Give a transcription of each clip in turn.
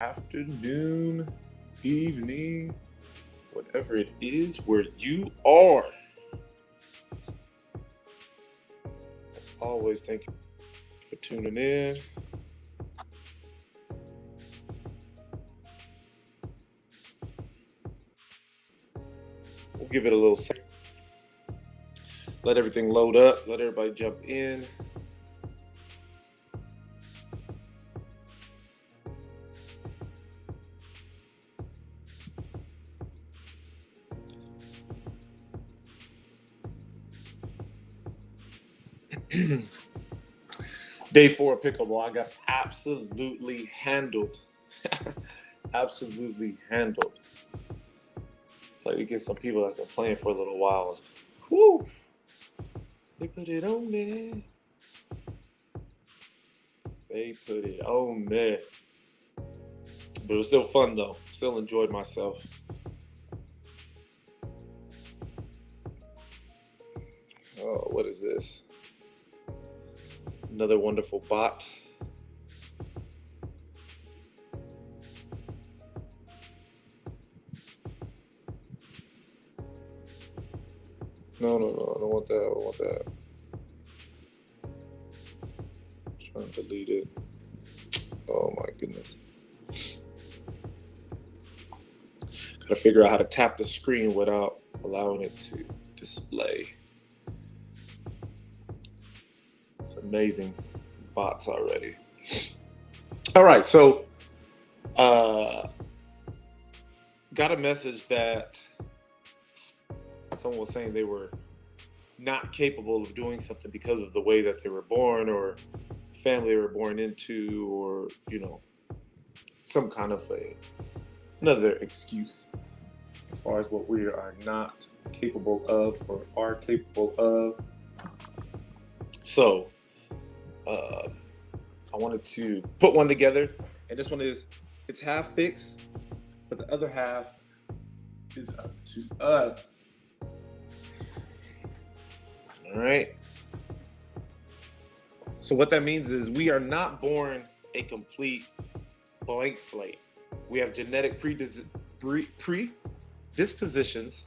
Afternoon, evening, whatever it is where you are. As always, thank you for tuning in. We'll give it a little second. Let everything load up. Let everybody jump in. Day 4 of pickleball, I got absolutely handled. Absolutely handled. Played against some people that's been playing for a little while. Whew! They put it on me. They put it on me. But it was still fun though. Still enjoyed myself. Oh, what is this? Another wonderful bot. No, I don't want that. I don't want that. Trying to delete it. Oh my goodness. Gotta figure out how to tap the screen without allowing it to display. It's amazing bots already. All right, so got a message that someone was saying they were not capable of doing something because of the way that they were born or family they were born into, or some kind of another excuse as far as what we are not capable of or are capable of. So I wanted to put one together, and this one it's half fixed, but the other half is up to us. All right. So what that means is we are not born a complete blank slate. We have genetic predispositions,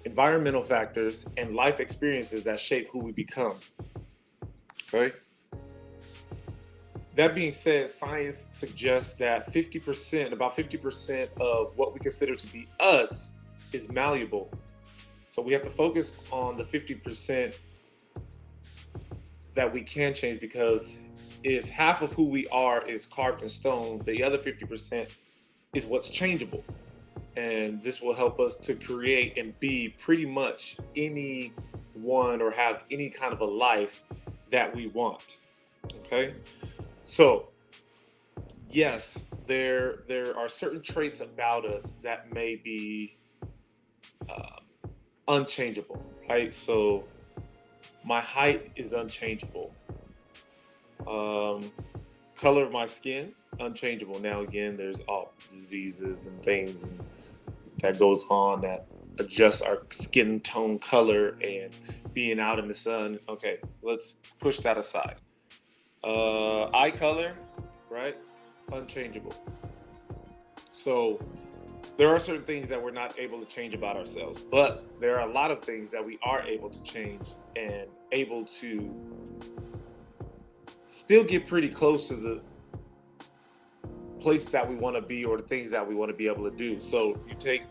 environmental factors, and life experiences that shape who we become. Okay? That being said, science suggests that about 50% of what we consider to be us is malleable. So we have to focus on the 50% that we can change, because if half of who we are is carved in stone, the other 50% is what's changeable. And this will help us to create and be pretty much any one or have any kind of a life that we want. Okay? So, yes, there are certain traits about us that may be unchangeable, right? So, my height is unchangeable. Color of my skin, unchangeable. Now, again, there's all diseases and things that goes on that adjusts our skin tone color and being out in the sun. Okay, let's push that aside. Eye color, right? Unchangeable. So there are certain things that we're not able to change about ourselves, but there are a lot of things that we are able to change and able to still get pretty close to the place that we want to be or the things that we want to be able to do. So you take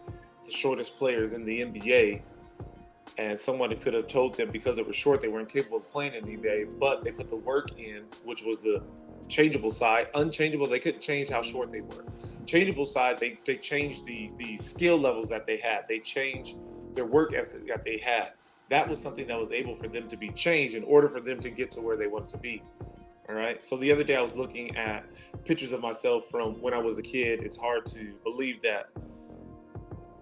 the shortest players in the NBA, and someone could have told them because they were short they weren't capable of playing in the NBA, but they put the work in, which was the changeable side. Unchangeable, they couldn't change how short they were. Changeable side, they changed the skill levels that they had. They changed their work ethic that they had. That was something that was able for them to be changed in order for them to get to where they wanted to be. All right. So the other day I was looking at pictures of myself from when I was a kid. It's hard to believe that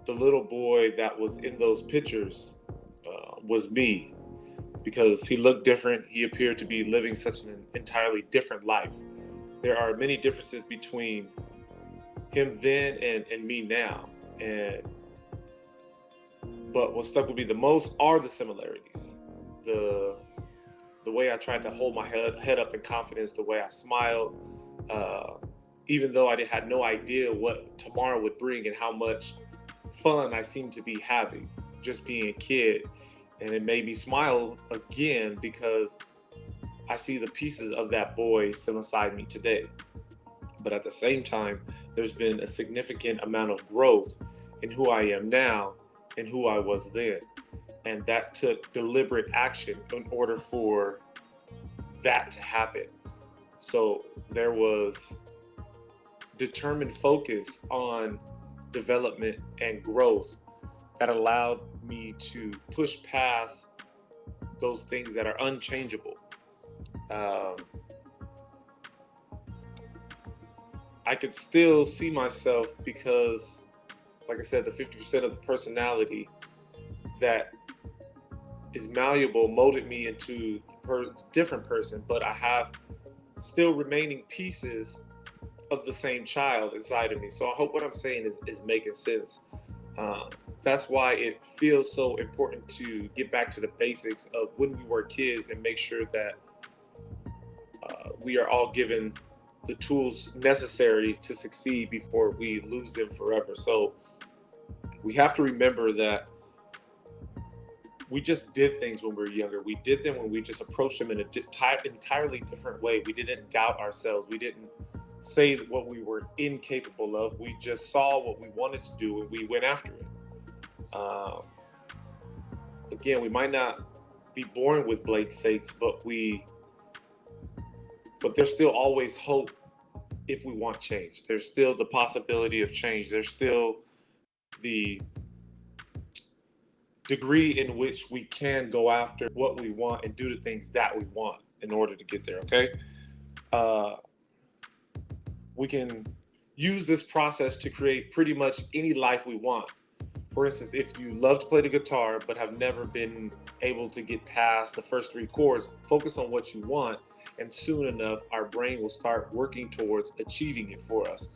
the little boy that was in those pictures was me, because he looked different. He appeared to be living such an entirely different life. There are many differences between him then and me now. But what stuck with me the most are the similarities. The way I tried to hold my head up in confidence, the way I smiled, even though I had no idea what tomorrow would bring and how much fun I seemed to be having just being a kid. And it made me smile again because I see the pieces of that boy still inside me today. But at the same time, there's been a significant amount of growth in who I am now and who I was then. And that took deliberate action in order for that to happen. So there was determined focus on development and growth that allowed me to push past those things that are unchangeable. I could still see myself because, like I said, the 50% of the personality that is malleable molded me into a different person, but I have still remaining pieces of the same child inside of me. So I hope what I'm saying is making sense. That's why it feels so important to get back to the basics of when we were kids and make sure that we are all given the tools necessary to succeed before we lose them forever. So we have to remember that we just did things when we were younger. We did them when we just approached them in an entirely different way. We didn't doubt ourselves. We didn't say what we were incapable of. We just saw what we wanted to do and we went after it. Again, we might not be born with blank slates, but there's still always hope if we want change. There's still the possibility of change. There's still the degree in which we can go after what we want and do the things that we want in order to get there, okay? We can use this process to create pretty much any life we want. For instance, if you love to play the guitar but have never been able to get past the first 3 chords, focus on what you want, and soon enough, our brain will start working towards achieving it for us,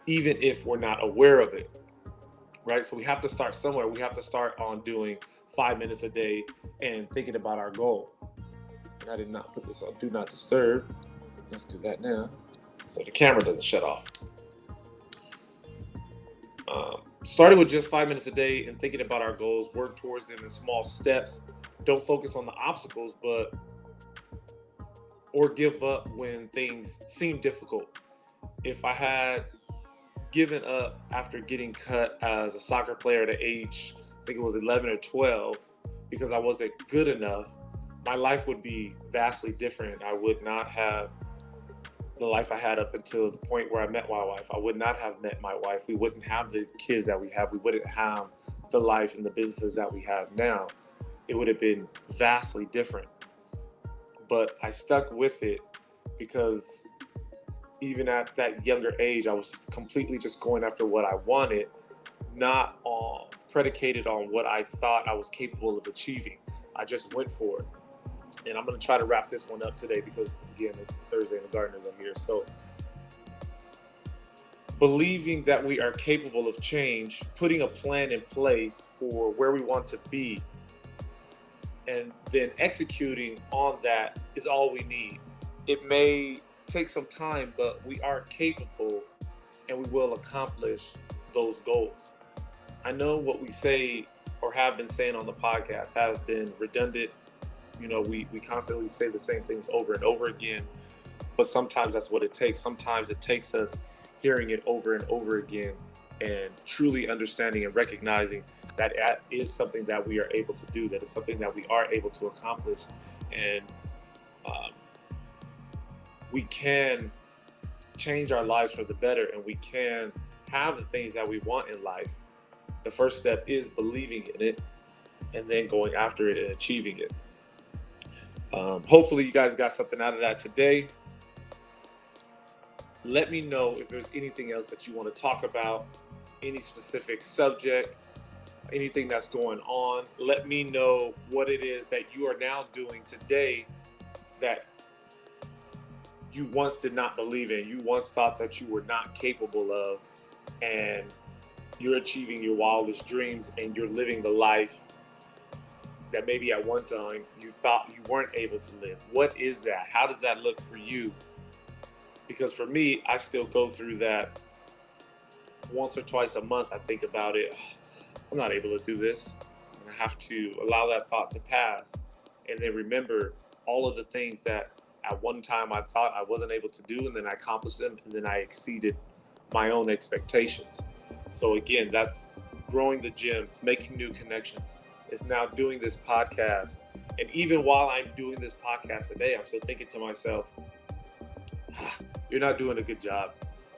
even if we're not aware of it, right? So we have to start somewhere. We have to start on doing 5 minutes a day and thinking about our goal. And I did not put this on Do Not Disturb. Let's do that now, so the camera doesn't shut off. Starting with just 5 minutes a day and thinking about our goals, work towards them in small steps. Don't focus on the obstacles, or give up when things seem difficult. If I had given up after getting cut as a soccer player at the age, I think it was 11 or 12, because I wasn't good enough, my life would be vastly different. I would not have the life I had up until the point where I met my wife. I would not have met my wife. We wouldn't have the kids that we have. We wouldn't have the life and the businesses that we have now. It would have been vastly different. But I stuck with it because even at that younger age, I was completely just going after what I wanted, not predicated on what I thought I was capable of achieving. I just went for it. And I'm going to try to wrap this one up today because, again, it's Thursday and the gardeners are here. So believing that we are capable of change, putting a plan in place for where we want to be, and then executing on that is all we need. It may take some time, but we are capable and we will accomplish those goals. I know what we say or have been saying on the podcast have been redundant. You know, we constantly say the same things over and over again, but sometimes that's what it takes. Sometimes it takes us hearing it over and over again and truly understanding and recognizing that that is something that we are able to do, that is something that we are able to accomplish. And we can change our lives for the better, and we can have the things that we want in life. The first step is believing in it and then going after it and achieving it. Hopefully you guys got something out of that today. Let me know if there's anything else that you want to talk about, any specific subject, anything that's going on. Let me know what it is that you are now doing today that you once did not believe in. You once thought that you were not capable of, and you're achieving your wildest dreams and you're living the life that maybe at one time you thought you weren't able to live. What is that? How does that look for you? Because for me, I still go through that once or twice a month. I think about it. I'm not able to do this. And I have to allow that thought to pass and then remember all of the things that at one time I thought I wasn't able to do, and then I accomplished them, and then I exceeded my own expectations. So again, that's growing the gyms, making new connections. It's now doing this podcast. And even while I'm doing this podcast today, I'm still thinking to myself, you're not doing a good job.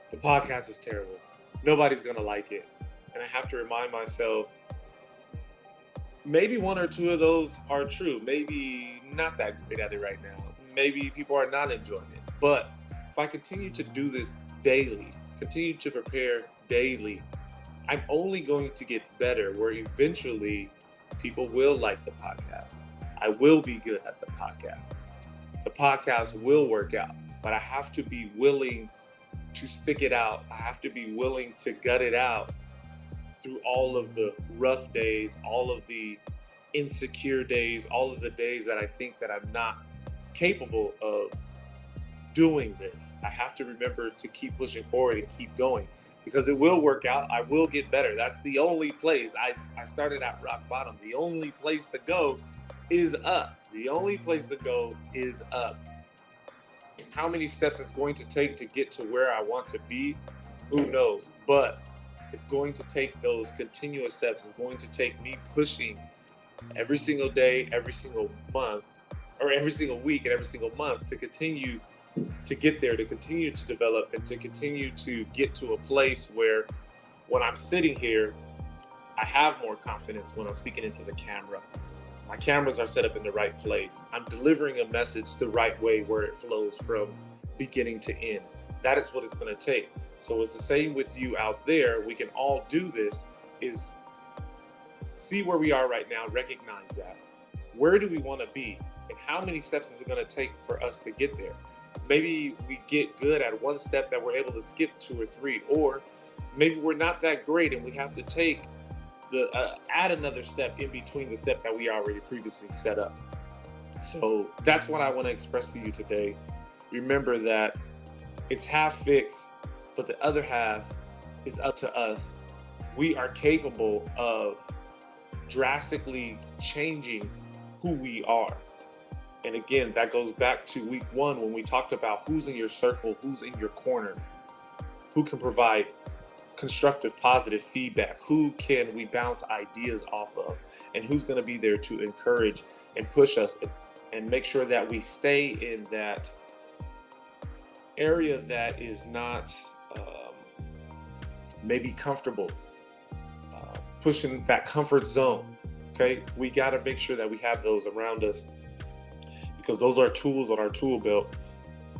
The podcast is terrible. Nobody's going to like it. And I have to remind myself, maybe one or two of those are true. Maybe not that great at it right now. Maybe people are not enjoying it. But if I continue to do this daily, continue to prepare daily, I'm only going to get better, where eventually people will like the podcast. I will be good at the podcast. The podcast will work out, but I have to be willing to stick it out. I have to be willing to gut it out through all of the rough days, all of the insecure days, all of the days that I think that I'm not capable of doing this. I have to remember to keep pushing forward and keep going, because it will work out. I will get better. That's the only place. I started at rock bottom. The only place to go is up. The only place to go is up. How many steps it's going to take to get to where I want to be, who knows? But it's going to take those continuous steps. It's going to take me pushing every single day, every single month, or every single week and every single month to continue to get there, to continue to develop, and to continue to get to a place where when I'm sitting here, I have more confidence when I'm speaking into the camera. My cameras are set up in the right place. I'm delivering a message the right way, where it flows from beginning to end. That is what it's going to take. So it's the same with you out there. We can all do this, is see where we are right now, recognize that. Where do we want to be? And how many steps is it going to take for us to get there? Maybe we get good at one step that we're able to skip 2 or 3, or maybe we're not that great and we have to take add another step in between the step that we already previously set up. So that's what I want to express to you today. Remember that it's half fixed, but the other half is up to us. We are capable of drastically changing who we are. And again, that goes back to week 1 when we talked about who's in your circle, who's in your corner, who can provide constructive, positive feedback, who can we bounce ideas off of, and who's going to be there to encourage and push us and make sure that we stay in that area that is not maybe comfortable, pushing that comfort zone. Okay, we got to make sure that we have those around us, because those are tools on our tool belt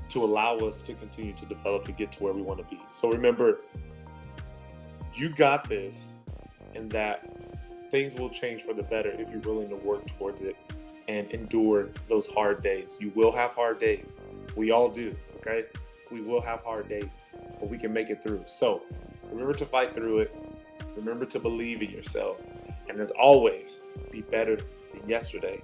to allow us to continue to develop and get to where we want to be. So remember, you got this, and that things will change for the better if you're willing to work towards it and endure those hard days. You will have hard days. We all do, okay? We will have hard days, but we can make it through. So remember to fight through it. Remember to believe in yourself. And as always, be better than yesterday.